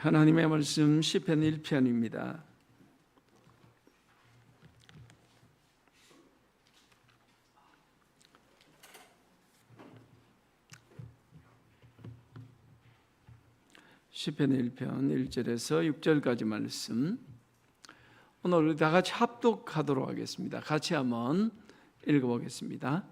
하나님의 말씀 시편 1편입니다. 시편 1편 1절에서 6절까지 말씀, 오늘 우리 다 같이 합독하도록 하겠습니다. 같이 한번 읽어보겠습니다.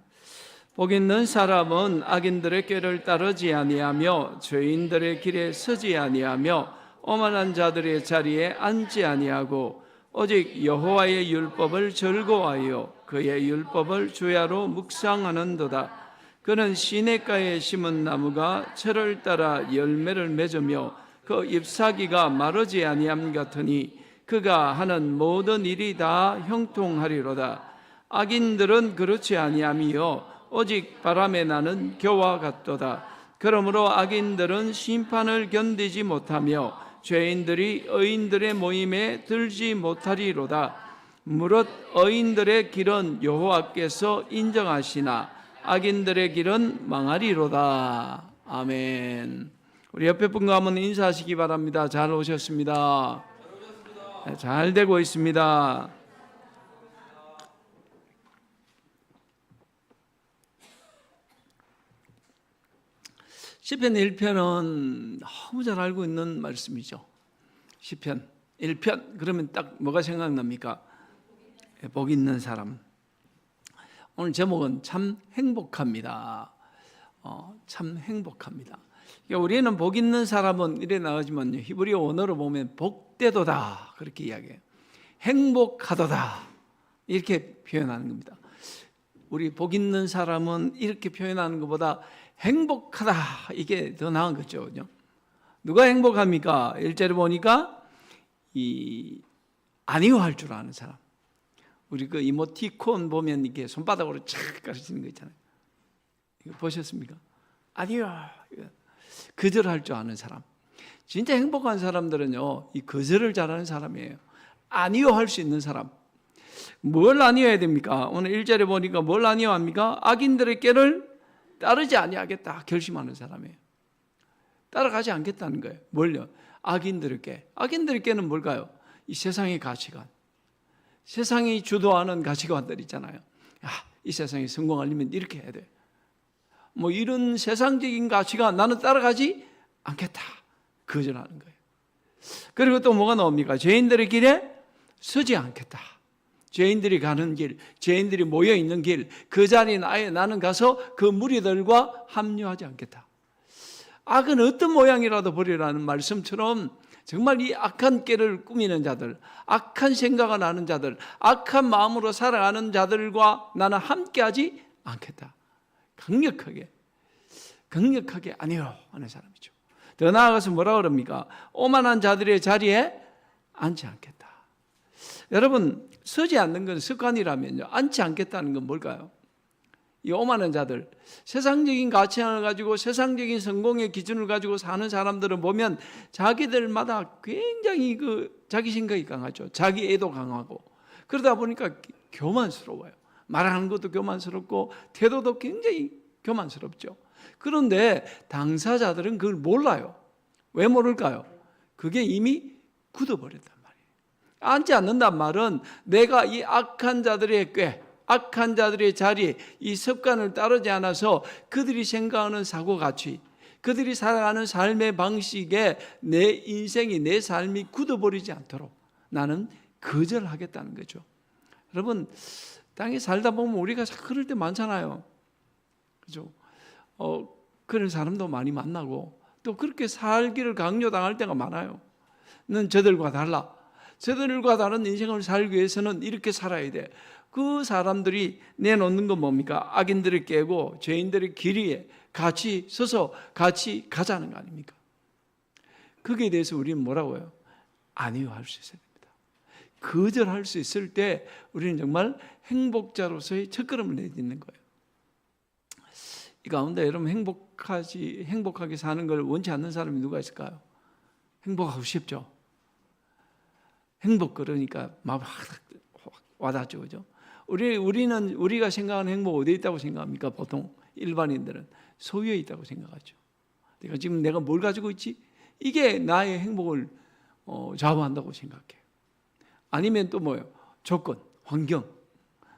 복 있는 사람은 악인들의 꾀를 따르지 아니하며 죄인들의 길에 서지 아니하며 오만한 자들의 자리에 앉지 아니하고 오직 여호와의 율법을 즐거워하여 그의 율법을 주야로 묵상하는도다. 그는 시냇가에 심은 나무가 철을 따라 열매를 맺으며 그 잎사귀가 마르지 아니함 같으니 그가 하는 모든 일이 다 형통하리로다. 악인들은 그렇지 아니하며 오직 바람에 나는 겨와 같도다. 그러므로 악인들은 심판을 견디지 못하며 죄인들이 의인들의 모임에 들지 못하리로다. 무릇 의인들의 길은 여호와께서 인정하시나 악인들의 길은 망하리로다. 아멘. 우리 옆에 분과 한번 인사하시기 바랍니다. 잘 오셨습니다. 잘 되고 있습니다. 시편 1편은 너무 잘 알고 있는 말씀이죠. 시편 1편 그러면 딱 뭐가 생각납니까? 복 있는 사람. 오늘 제목은 참 행복합니다. 참 행복합니다. 그러니까 우리는 복 있는 사람은 이래 나가지만요, 히브리어 원어로 보면 복되도다 그렇게 이야기해요. 행복하도다 이렇게 표현하는 겁니다. 우리 복 있는 사람은 이렇게 표현하는 것보다 행복하다 이게 더 나은 거죠. 누가 행복합니까? 1절에 보니까 아니요할 줄 아는 사람. 우리 그 이모티콘 보면 이렇게 손바닥으로 착 가르치는 거 있잖아요. 이거 보셨습니까? 아니요. 거절할 줄 아는 사람. 진짜 행복한 사람들은요, 이 거절을 잘하는 사람이에요. 아니요 할 수 있는 사람. 뭘 아니어야 됩니까? 오늘 1절에 보니까 뭘 아니어합니까? 악인들의 꾀를 따르지 아니하겠다 결심하는 사람이에요. 따라가지 않겠다는 거예요. 뭘요? 악인들의 꾀. 악인들의 꾀는 뭘까요? 이 세상의 가치관. 세상이 주도하는 가치관들 있잖아요. 이 세상에 성공하려면 이렇게 해야 돼. 뭐 이런 세상적인 가치관 나는 따라가지 않겠다. 거절하는 거예요. 그리고 또 뭐가 나옵니까? 죄인들의 길에 서지 않겠다. 죄인들이 가는 길, 죄인들이 모여있는 길, 그 자리에 나는 가서 그 무리들과 합류하지 않겠다. 악은 어떤 모양이라도 버리라는 말씀처럼 정말 이 악한 꾀를 꾸미는 자들, 악한 생각을 하는 자들, 악한 마음으로 살아가는 자들과 나는 함께하지 않겠다. 강력하게 아니요 하는 사람이죠. 더 나아가서 뭐라 그럽니까? 오만한 자들의 자리에 앉지 않겠다. 여러분, 서지 않는 건 습관이라면요, 앉지 않겠다는 건 뭘까요? 이 오만한 자들, 세상적인 가치관을 가지고 세상적인 성공의 기준을 가지고 사는 사람들은 보면 자기들마다 굉장히 자기 생각이 강하죠. 자기 애도 강하고. 그러다 보니까 교만스러워요. 말하는 것도 교만스럽고 태도도 굉장히 교만스럽죠. 그런데 당사자들은 그걸 몰라요. 왜 모를까요? 그게 이미 굳어버렸단 말이에요. 앉지 않는단 말은 내가 이 악한 자들의 꾀, 악한 자들의 자리, 이 습관을 따르지 않아서 그들이 생각하는 사고가치, 그들이 살아가는 삶의 방식에 내 인생이, 내 삶이 굳어버리지 않도록 나는 거절하겠다는 거죠. 여러분, 땅에 살다 보면 우리가 그럴 때 많잖아요. 그죠? 그런 사람도 많이 만나고 또 그렇게 살기를 강요당할 때가 많아요. 넌 저들과 달라. 저들과 다른 인생을 살기 위해서는 이렇게 살아야 돼. 그 사람들이 내놓는 건 뭡니까? 악인들을 깨고 죄인들의 길이에 같이 서서 같이 가자는 거 아닙니까? 거기에 대해서 우리는 뭐라고요? 아니요 할 수 있어야 됩니다. 거절할 수 있을 때 우리는 정말 행복자로서의 첫걸음을 내딛는 거예요. 이 가운데 여러분 행복하게 사는 걸 원치 않는 사람이 누가 있을까요? 행복하고 싶죠? 행복 그러니까 막 와닿죠, 그죠? 우리가 생각하는 행복 어디에 있다고 생각합니까? 보통 일반인들은 소유에 있다고 생각하죠. 내가 지금 뭘 가지고 있지? 이게 나의 행복을 좌우한다고 생각해요. 아니면 또 뭐예요? 조건, 환경.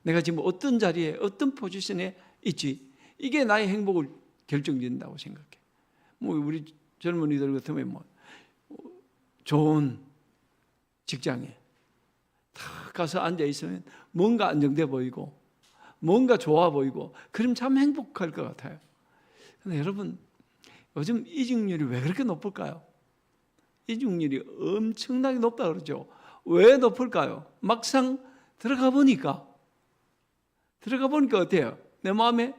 내가 지금 어떤 자리에 어떤 포지션에 있지, 이게 나의 행복을 결정짓는다고 생각해. 뭐 우리 젊은이들 같으면 뭐 좋은 직장에 딱 가서 앉아 있으면 뭔가 안정돼 보이고 뭔가 좋아 보이고 그럼 참 행복할 것 같아요. 근데 여러분, 요즘 이직률이 왜 그렇게 높을까요? 이직률이 엄청나게 높다 그러죠. 왜 높을까요? 막상 들어가 보니까 어때요? 내 마음에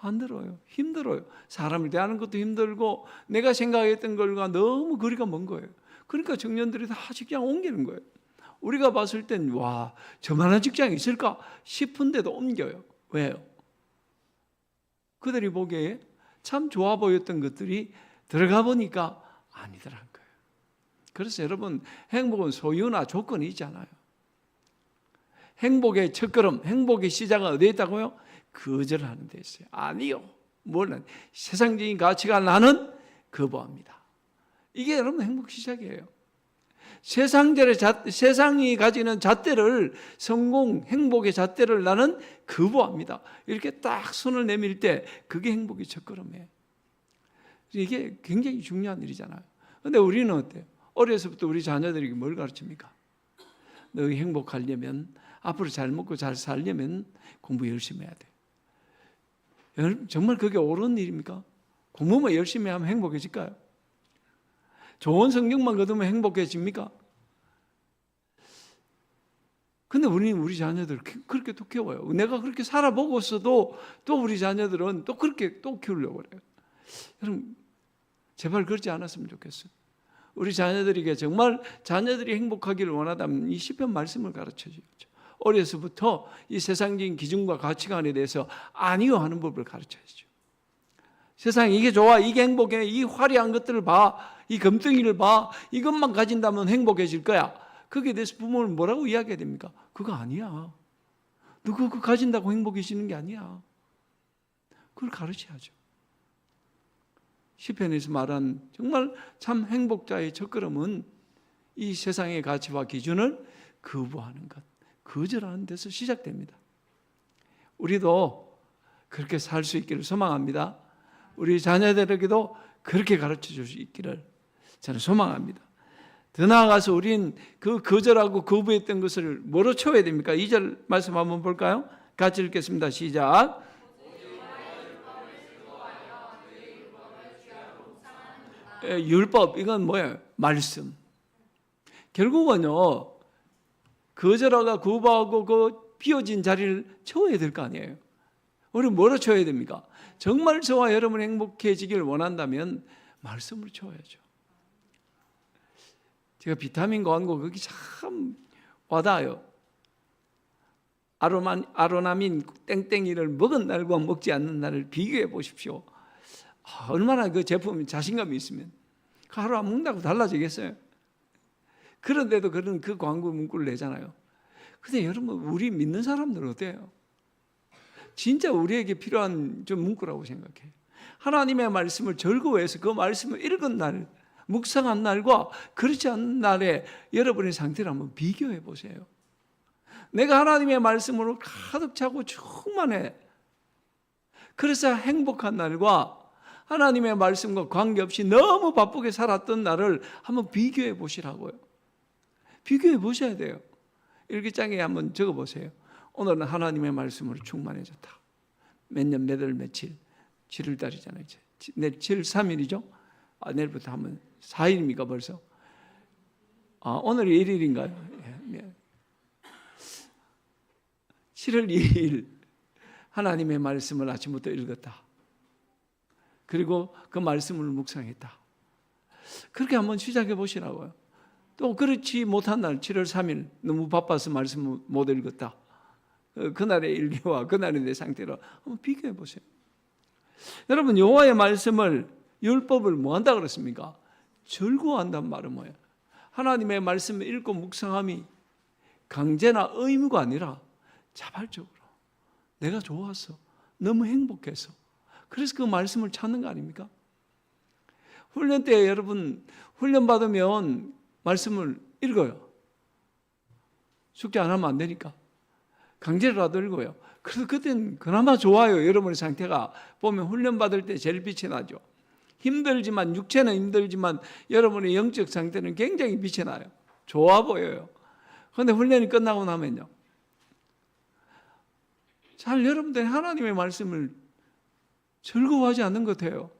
안 들어요. 힘들어요. 사람을 대하는 것도 힘들고 내가 생각했던 것과 너무 거리가 먼 거예요. 그러니까 청년들이 다 직장 옮기는 거예요. 우리가 봤을 땐 와, 저만한 직장이 있을까 싶은데도 옮겨요. 왜요? 그들이 보기에 참 좋아 보였던 것들이 들어가 보니까 아니더란 거예요. 그래서 여러분, 행복은 소유나 조건이 있잖아요. 행복의 첫걸음, 행복의 시작은 어디에 있다고요? 거절하는 데 있어요. 아니요. 뭐는 세상적인 가치가 나는 거부합니다. 이게 여러분 행복 시작이에요. 세상이 가지는 잣대를, 성공, 행복의 잣대를 나는 거부합니다. 이렇게 딱 손을 내밀 때 그게 행복의 첫걸음이에요. 이게 굉장히 중요한 일이잖아요. 그런데 우리는 어때요? 어려서부터 우리 자녀들에게 뭘 가르칩니까? 너희 행복하려면, 앞으로 잘 먹고 잘 살려면 공부 열심히 해야 돼. 정말 그게 옳은 일입니까? 공부만 열심히 하면 행복해질까요? 좋은 성경만 거두면 행복해집니까? 근데 우리 자녀들 그렇게 또 키워요. 내가 그렇게 살아보고서도 또 우리 자녀들은 또 그렇게 또 키우려고 그래요. 여러분, 제발 그렇지 않았으면 좋겠어요. 우리 자녀들에게 정말 자녀들이 행복하기를 원하다면 이 시편 말씀을 가르쳐 주죠. 어려서부터 이 세상적인 기준과 가치관에 대해서 아니요 하는 법을 가르쳐야죠. 세상에 이게 좋아, 이게 행복해, 이 화려한 것들을 봐, 이 금덩이를 봐, 이것만 가진다면 행복해질 거야. 거기에 대해서 부모는 뭐라고 이야기해야 됩니까? 그거 아니야. 너 그거 가진다고 행복해지는 게 아니야. 그걸 가르쳐야죠. 시편에서 말한 정말 참 행복자의 첫걸음은 이 세상의 가치와 기준을 거부하는 것, 거절하는 데서 시작됩니다. 우리도 그렇게 살 수 있기를 소망합니다. 우리 자녀들에게도 그렇게 가르쳐 줄 수 있기를 저는 소망합니다. 더 나아가서 우린 그 거절하고 거부했던 것을 뭐로 채워야 됩니까? 2절 말씀 한번 볼까요? 같이 읽겠습니다. 시작. 율법, 이건 뭐예요? 말씀. 결국은요, 거절하고 거부하고 그 비워진 자리를 채워야 될 거 아니에요. 우리는 뭐로 채워야 됩니까? 정말 저와 여러분이 행복해지기를 원한다면 말씀을 채워야죠. 제가 비타민 광고 거기 참 와닿아요. 아로나민 땡땡이를 먹은 날과 먹지 않는 날을 비교해 보십시오. 얼마나 그 제품이 자신감이 있으면 하루 안 먹는다고 달라지겠어요? 그런데도 그런 그 광고 문구를 내잖아요. 근데 여러분, 우리 믿는 사람들은 어때요? 진짜 우리에게 필요한 좀 문구라고 생각해요. 하나님의 말씀을 즐거워해서 그 말씀을 읽은 날, 묵상한 날과 그렇지 않은 날에 여러분의 상태를 한번 비교해 보세요. 내가 하나님의 말씀으로 가득 차고 충만해. 그래서 행복한 날과 하나님의 말씀과 관계없이 너무 바쁘게 살았던 날을 한번 비교해 보시라고요. 비교해 보셔야 돼요. 일기장에 한번 적어 보세요. 오늘은 하나님의 말씀으로 충만해졌다. 몇 년, 몇 월, 며칠, 7월 달이잖아요. 내일 7월 3일이죠? 내일부터 하면 4일입니까 벌써? 오늘이 1일인가요? 7월 2일 하나님의 말씀을 아침부터 읽었다. 그리고 그 말씀을 묵상했다. 그렇게 한번 시작해 보시라고요. 또 그렇지 못한 날 7월 3일 너무 바빠서 말씀을 못 읽었다. 그날의 일기와 그날의 내 상태로 한번 비교해 보세요. 여러분, 여호와의 말씀을, 율법을 뭐 한다 그랬습니까? 즐거워한다는 말은 뭐예요? 하나님의 말씀을 읽고 묵상함이 강제나 의무가 아니라 자발적으로 내가 좋아서 너무 행복해서 그래서 그 말씀을 찾는 거 아닙니까? 훈련 때 여러분 훈련 받으면 말씀을 읽어요. 숙제 안 하면 안 되니까 강제로라도 읽어요. 그래서 그때는 그나마 좋아요. 여러분의 상태가 보면 훈련 받을 때 제일 빛이 나죠. 힘들지만 육체는 힘들지만 여러분의 영적 상태는 굉장히 빛이 나요. 좋아 보여요. 그런데 훈련이 끝나고 나면요, 잘 여러분들이 하나님의 말씀을 즐거워하지 않는 것 같아요.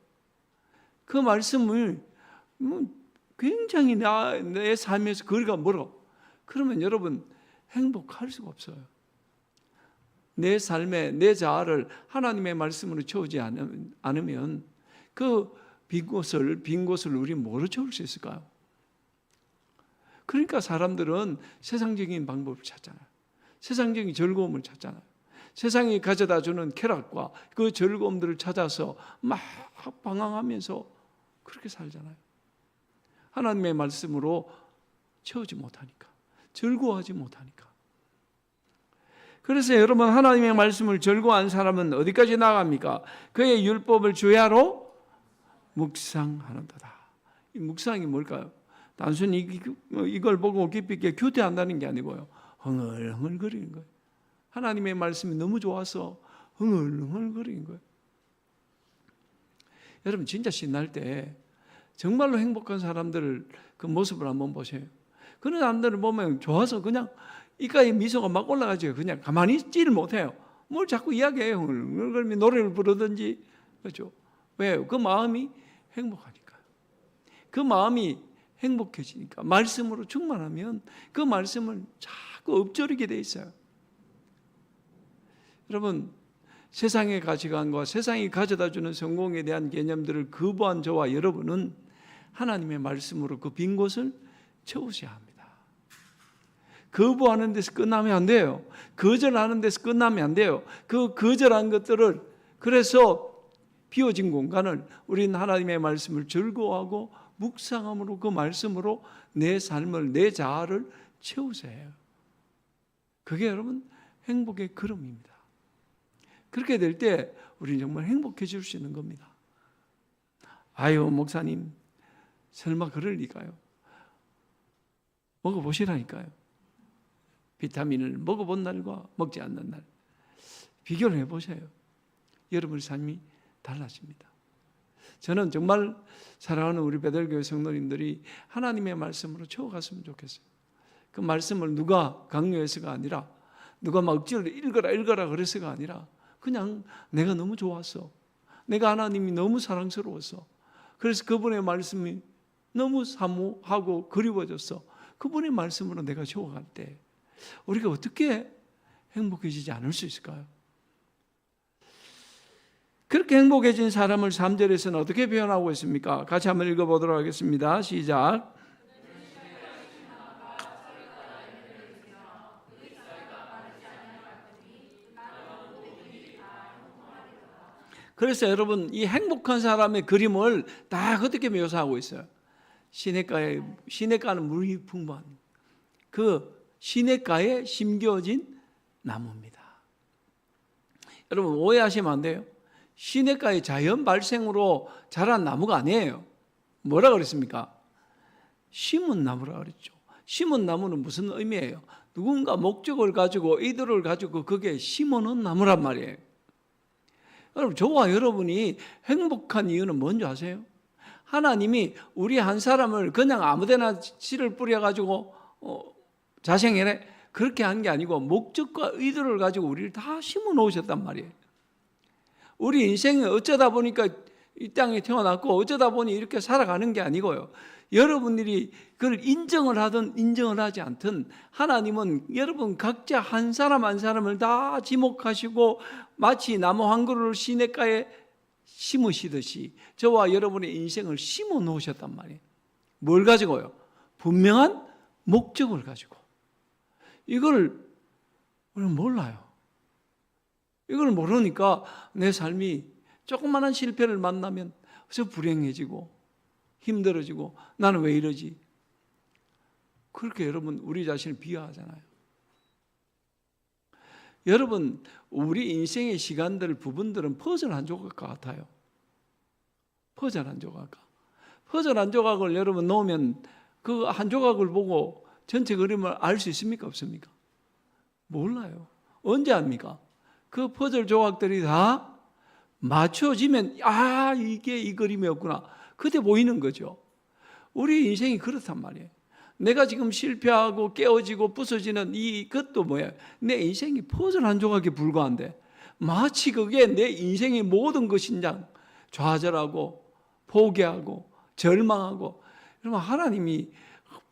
그 말씀을 굉장히 내 삶에서 거리가 멀어. 그러면 여러분 행복할 수가 없어요. 내 삶에 내 자아를 하나님의 말씀으로 채우지 않으면 그 빈 곳을 우리 뭐로 채울 수 있을까요? 그러니까 사람들은 세상적인 방법을 찾잖아요. 세상적인 즐거움을 찾잖아요. 세상이 가져다 주는 쾌락과 그 즐거움들을 찾아서 막 방황하면서 그렇게 살잖아요. 하나님의 말씀으로 채우지 못하니까, 즐거워하지 못하니까. 그래서 여러분, 하나님의 말씀을 즐거워한 사람은 어디까지 나갑니까? 그의 율법을 주야로 묵상하는도다. 이 묵상이 뭘까요? 단순히 이걸 보고 깊이 있게 교대한다는 게 아니고요, 흥얼흥얼거리는 거예요. 하나님의 말씀이 너무 좋아서 흥얼흥얼거리는 거예요. 여러분, 진짜 신날 때 정말로 행복한 사람들 그 모습을 한번 보세요. 그런 사람들을 보면 좋아서 그냥 이가에 미소가 막 올라가죠. 그냥 가만히 있지를 못해요. 뭘 자꾸 이야기해요. 흥얼흥얼 노래를 부르든지. 그렇죠? 왜요? 그 마음이 행복하니까요. 그 마음이 행복해지니까 말씀으로 충만하면 그 말씀을 자꾸 읊조리게 돼 있어요. 여러분, 세상의 가치관과 세상이 가져다주는 성공에 대한 개념들을 거부한 저와 여러분은 하나님의 말씀으로 그 빈 곳을 채우셔야 합니다. 거부하는 데서 끝나면 안 돼요. 거절하는 데서 끝나면 안 돼요. 그 거절한 것들을, 그래서 비워진 공간을 우리는 하나님의 말씀을 즐거워하고 묵상함으로 그 말씀으로 내 삶을, 내 자아를 채우셔야 해요. 그게 여러분 행복의 걸음입니다. 그렇게 될 때 우리는 정말 행복해질 수 있는 겁니다. 아유, 목사님, 설마 그럴 리가요? 먹어보시라니까요. 비타민을 먹어본 날과 먹지 않는 날 비교를 해보세요. 여러분의 삶이 달라집니다. 저는 정말 사랑하는 우리 베델교회 성도님들이 하나님의 말씀으로 채워갔으면 좋겠어요. 그 말씀을 누가 강요해서가 아니라, 누가 막 억지로 읽어라 그래서가 아니라, 그냥 내가 너무 좋았어. 내가 하나님이 너무 사랑스러웠어. 그래서 그분의 말씀이 너무 사모하고 그리워졌어. 그분의 말씀으로 내가 채워갈 때 우리가 어떻게 행복해지지 않을 수 있을까요? 그렇게 행복해진 사람을 3절에서는 어떻게 표현하고 있습니까? 같이 한번 읽어보도록 하겠습니다. 시작. 그래서 여러분, 이 행복한 사람의 그림을 다 어떻게 묘사하고 있어요? 시냇가는 물이 풍부한 그 시냇가에 심겨진 나무입니다. 여러분, 오해하시면 안 돼요. 시냇가의 자연 발생으로 자란 나무가 아니에요. 뭐라 그랬습니까? 심은 나무라 그랬죠. 심은 나무는 무슨 의미예요? 누군가 목적을 가지고, 의도를 가지고 거기에 심어놓은 나무란 말이에요. 여러분, 저와 여러분이 행복한 이유는 뭔지 아세요? 하나님이 우리 한 사람을 그냥 아무데나 씨를 뿌려가지고 자생해내 그렇게 한 게 아니고 목적과 의도를 가지고 우리를 다 심어 놓으셨단 말이에요. 우리 인생은 어쩌다 보니까 이 땅에 태어났고 어쩌다 보니 이렇게 살아가는 게 아니고요. 여러분들이 그걸 인정을 하든 인정을 하지 않든 하나님은 여러분 각자 한 사람 한 사람을 다 지목하시고 마치 나무 한 그루를 시냇가에 심으시듯이 저와 여러분의 인생을 심어 놓으셨단 말이에요. 뭘 가지고요? 분명한 목적을 가지고. 이걸 우리는 몰라요. 이걸 모르니까 내 삶이 조그마한 실패를 만나면 그래서 불행해지고 힘들어지고 나는 왜 이러지? 그렇게 여러분 우리 자신을 비하하잖아요. 여러분, 우리 인생의 시간들 부분들은 퍼즐 한 조각 같아요. 퍼즐 한 조각. 퍼즐 한 조각을 여러분 놓으면 그 한 조각을 보고 전체 그림을 알 수 있습니까? 없습니까? 몰라요. 언제 압니까? 그 퍼즐 조각들이 다 맞춰지면 이게 이 그림이었구나. 그때 보이는 거죠. 우리 인생이 그렇단 말이에요. 내가 지금 실패하고 깨어지고 부서지는 이것도 뭐야? 내 인생이 퍼즐 한 조각에 불과한데 마치 그게 내 인생의 모든 것인 양 좌절하고 포기하고 절망하고. 그러면 하나님이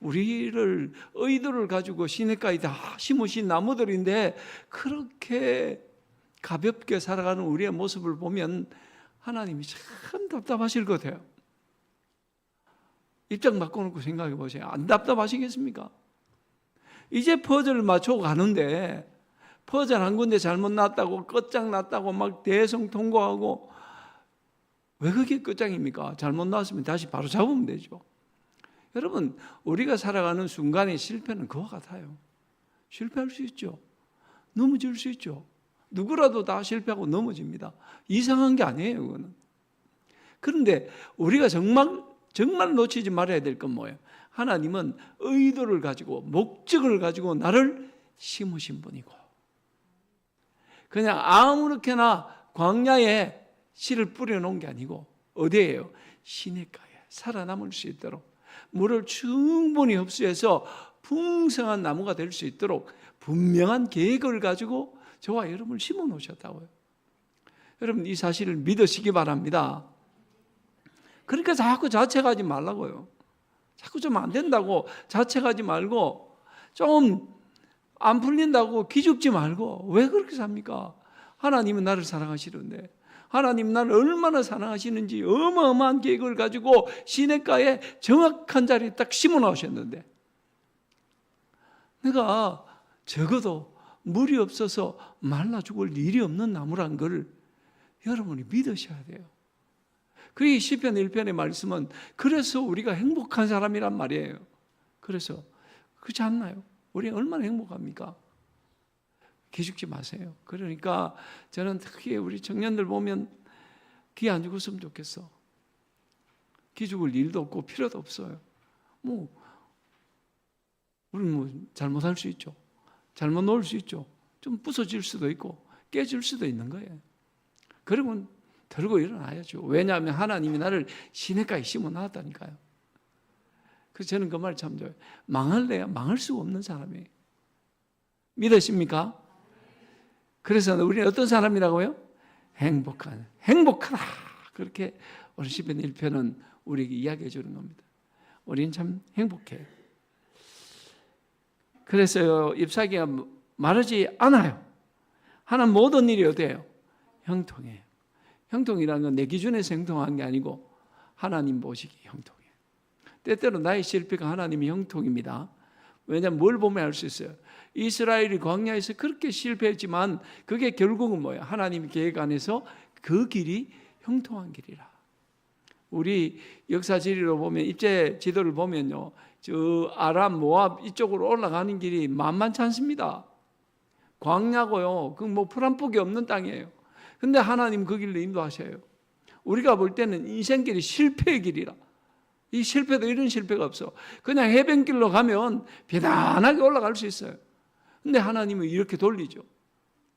우리를 의도를 가지고 시냇가에 다 심으신 나무들인데 그렇게 가볍게 살아가는 우리의 모습을 보면 하나님이 참 답답하실 것 같아요. 입장 바꿔놓고 생각해 보세요. 안 답답하시겠습니까? 이제 퍼즐을 맞춰 가는데 퍼즐 한 군데 잘못 났다고 끝장 났다고 막 대성통곡하고, 왜 그게 끝장입니까? 잘못 났으면 다시 바로 잡으면 되죠. 여러분, 우리가 살아가는 순간의 실패는 그와 같아요. 실패할 수 있죠. 넘어질 수 있죠. 누구라도 다 실패하고 넘어집니다. 이상한 게 아니에요, 그거는. 그런데 우리가 정말 놓치지 말아야 될 건 뭐예요? 하나님은 의도를 가지고 목적을 가지고 나를 심으신 분이고, 그냥 아무렇게나 광야에 씨를 뿌려놓은 게 아니고 어디예요? 시냇가에 살아남을 수 있도록 물을 충분히 흡수해서 풍성한 나무가 될 수 있도록 분명한 계획을 가지고 저와 여러분을 심어 놓으셨다고요. 여러분, 이 사실을 믿으시기 바랍니다. 그러니까 자꾸 자책하지 말라고요. 자꾸 좀 안 된다고 자책하지 말고, 좀 안 풀린다고 기죽지 말고. 왜 그렇게 삽니까? 하나님은 나를 사랑하시는데, 하나님 나를 얼마나 사랑하시는지 어마어마한 계획을 가지고 시냇가에 정확한 자리에 딱 심어 놓으셨는데, 내가 적어도 물이 없어서 말라 죽을 일이 없는 나무란 걸 여러분이 믿으셔야 돼요. 그게 시편 1편의 말씀은 그래서 우리가 행복한 사람이란 말이에요. 그래서 그렇지 않나요? 우리 얼마나 행복합니까? 기죽지 마세요. 그러니까 저는 특히 우리 청년들 보면 기 안 죽었으면 좋겠어. 기죽을 일도 없고 필요도 없어요. 우리는 잘못할 수 있죠. 잘못 놓을 수 있죠. 좀 부서질 수도 있고 깨질 수도 있는 거예요. 그러면 들고 일어나야죠. 왜냐하면 하나님이 나를 시냇가에 심어 놨다니까요. 그래서 저는 그 말 참 좋아요. 망할래야 망할 수가 없는 사람이에요. 믿으십니까? 그래서 우리는 어떤 사람이라고요? 행복하다. 그렇게 오늘 시편 1편은 우리에게 이야기해 주는 겁니다. 우리는 참 행복해요. 그래서 잎사귀가 마르지 않아요. 하는 모든 일이 어때요? 형통해요. 형통이라는 건 내 기준에서 형통한 게 아니고 하나님 보시기에 형통해요. 때때로 나의 실패가 하나님의 형통입니다. 왜냐하면 뭘 보면 알 수 있어요. 이스라엘이 광야에서 그렇게 실패했지만 그게 결국은 뭐예요? 하나님의 계획 안에서 그 길이 형통한 길이라. 우리 역사 지리로 보면, 입제 지도를 보면요, 저 아람, 모압 이쪽으로 올라가는 길이 만만치 않습니다. 광야고요. 그 풀 한 폭이 없는 땅이에요. 근데 하나님 그 길로 인도하셔요. 우리가 볼 때는 인생길이 실패의 길이라. 이 실패도 이런 실패가 없어. 그냥 해변길로 가면 비단하게 올라갈 수 있어요. 근데 하나님은 이렇게 돌리죠.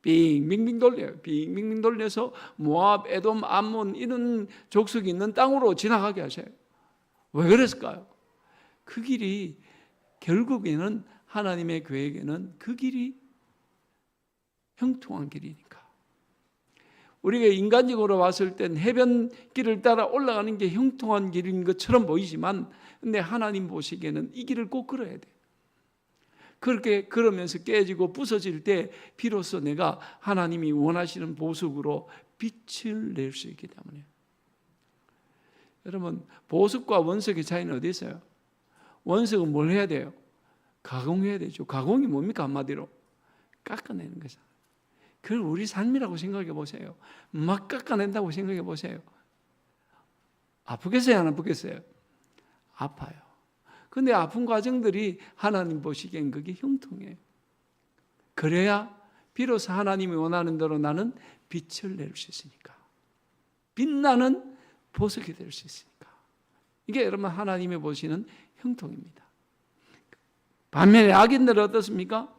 빙빙빙 돌려요. 빙빙빙 돌려서 모압, 에돔, 암몬 이런 족속이 있는 땅으로 지나가게 하셔요. 왜 그랬을까요? 그 길이 결국에는 하나님의 계획에는 그 길이 형통한 길이니까. 우리가 인간적으로 봤을 땐 해변길을 따라 올라가는 게 형통한 길인 것처럼 보이지만, 근데 하나님 보시기에는 이 길을 꼭 걸어야 돼. 그렇게 걸으면서 깨지고 부서질 때 비로소 내가 하나님이 원하시는 보석으로 빛을 낼 수 있기 때문에. 여러분, 보석과 원석의 차이는 어디 있어요? 원석은 뭘 해야 돼요? 가공해야 되죠. 가공이 뭡니까? 한마디로 깎아내는 거잖아요. 그걸 우리 삶이라고 생각해 보세요. 막 깎아낸다고 생각해 보세요. 아프겠어요? 안 아프겠어요? 아파요. 근데 아픈 과정들이 하나님 보시기엔 그게 형통해요. 그래야 비로소 하나님이 원하는 대로 나는 빛을 낼 수 있으니까. 빛나는 보석이 될 수 있으니까. 이게 여러분 하나님이 보시는 형통입니다. 반면에 악인들은 어떻습니까?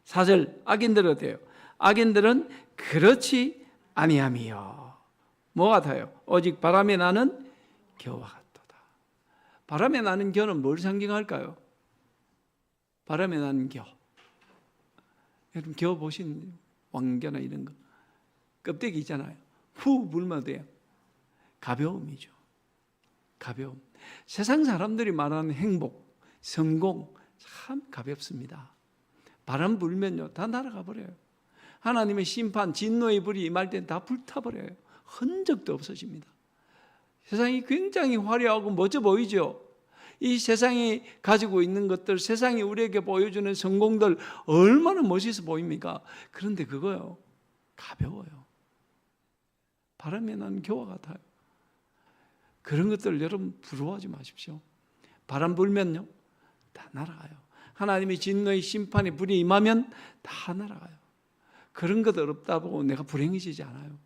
4절 악인들은 어때요? 악인들은 그렇지 아니함이요. 뭐 같아요? 오직 바람에 나는 겨와 같도다. 바람에 나는 겨는 뭘 상징할까요? 바람에 나는 겨. 여러분 겨 보신 왕겨나 이런 거 껍데기 있잖아요. 후 불면 돼요. 가벼움이죠. 가벼움. 세상 사람들이 말하는 행복, 성공 참 가볍습니다. 바람 불면요 다 날아가 버려요. 하나님의 심판, 진노의 불이 임할 땐 다 불타버려요. 흔적도 없어집니다. 세상이 굉장히 화려하고 멋져 보이죠. 이 세상이 가지고 있는 것들, 세상이 우리에게 보여주는 성공들 얼마나 멋있어 보입니까? 그런데 그거요 가벼워요. 바람에 나는 겨와 같아요. 그런 것들 여러분 부러워하지 마십시오. 바람 불면요 다 날아가요. 하나님의 진노의 심판의 불이 임하면 다 날아가요. 그런 것 어렵다고 내가 불행해지지 않아요.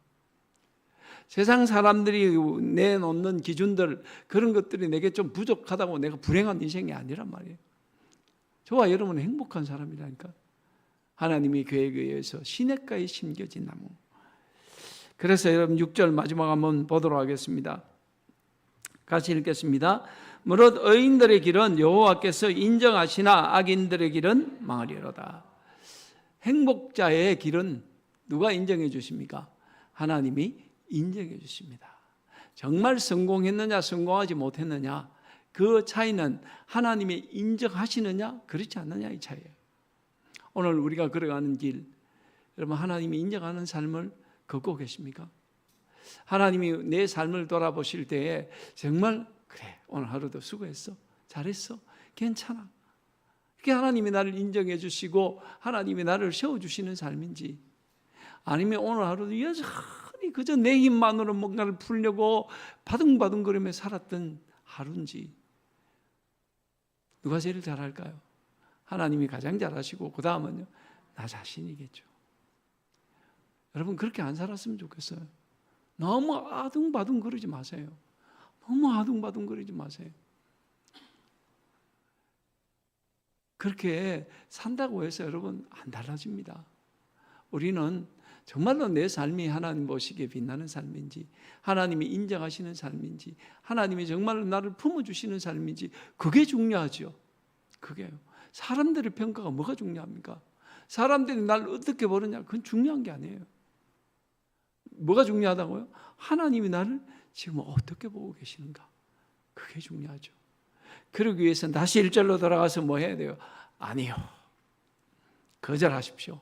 세상 사람들이 내놓는 기준들, 그런 것들이 내게 좀 부족하다고 내가 불행한 인생이 아니란 말이에요. 저와 여러분은 행복한 사람이라니까. 하나님의 계획에 의해서 시냇가에 심겨진 나무. 그래서 여러분 6절 마지막 한번 보도록 하겠습니다. 같이 읽겠습니다. 무릇 의인들의 길은 여호와께서 인정하시나 악인들의 길은 망하리로다. 행복자의 길은 누가 인정해 주십니까? 하나님이 인정해 주십니다. 정말 성공했느냐 성공하지 못했느냐 그 차이는 하나님이 인정하시느냐 그렇지 않느냐 이 차이예요. 오늘 우리가 걸어가는 길, 여러분 하나님이 인정하는 삶을 걷고 계십니까? 하나님이 내 삶을 돌아보실 때에 정말 그래 오늘 하루도 수고했어, 잘했어, 괜찮아, 이렇게 하나님이 나를 인정해 주시고 하나님이 나를 세워주시는 삶인지, 아니면 오늘 하루도 여전히 그저 내 힘만으로 뭔가를 풀려고 바둥바둥거리며 살았던 하루인지, 누가 제일 잘할까요? 하나님이 가장 잘하시고 그 다음은요 나 자신이겠죠. 여러분 그렇게 안 살았으면 좋겠어요. 너무 아둥바둥 거리지 마세요. 너무 아둥바둥 거리지 마세요. 그렇게 산다고 해서 여러분 안 달라집니다. 우리는 정말로 내 삶이 하나님 보시기에 빛나는 삶인지, 하나님이 인정하시는 삶인지, 하나님이 정말로 나를 품어주시는 삶인지, 그게 중요하죠. 그게요. 사람들의 평가가 뭐가 중요합니까? 사람들이 나를 어떻게 보느냐, 그건 중요한 게 아니에요. 뭐가 중요하다고요? 하나님이 나를 지금 어떻게 보고 계시는가, 그게 중요하죠. 그러기 위해서는 다시 1절로 돌아가서 뭐 해야 돼요? 아니요, 거절하십시오.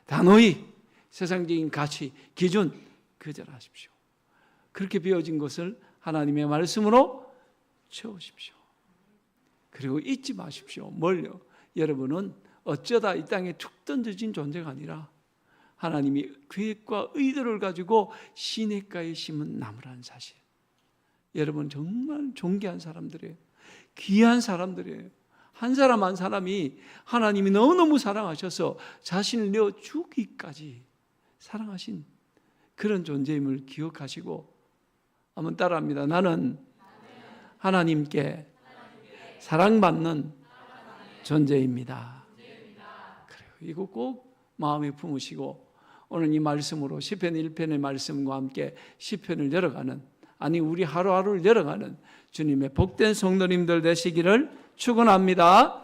단호히 세상적인 가치, 기준 거절하십시오. 그렇게 비워진 것을 하나님의 말씀으로 채우십시오. 그리고 잊지 마십시오. 뭘요? 여러분은 어쩌다 이 땅에 툭 던져진 존재가 아니라 하나님이 계획과 의도를 가지고 시냇가에 심은 나무라는 사실. 여러분 정말 존귀한 사람들이에요. 귀한 사람들이에요. 한 사람 한 사람이 하나님이 너무너무 사랑하셔서 자신을 내어 주기까지 사랑하신 그런 존재임을 기억하시고 한번 따라합니다. 나는 하나님께 사랑받는 존재입니다. 그래요. 이거 꼭 마음에 품으시고 오늘 이 말씀으로 시편 1편의 말씀과 함께 시편을 열어가는, 아니 우리 하루하루를 열어가는 주님의 복된 성도님들 되시기를 축원합니다.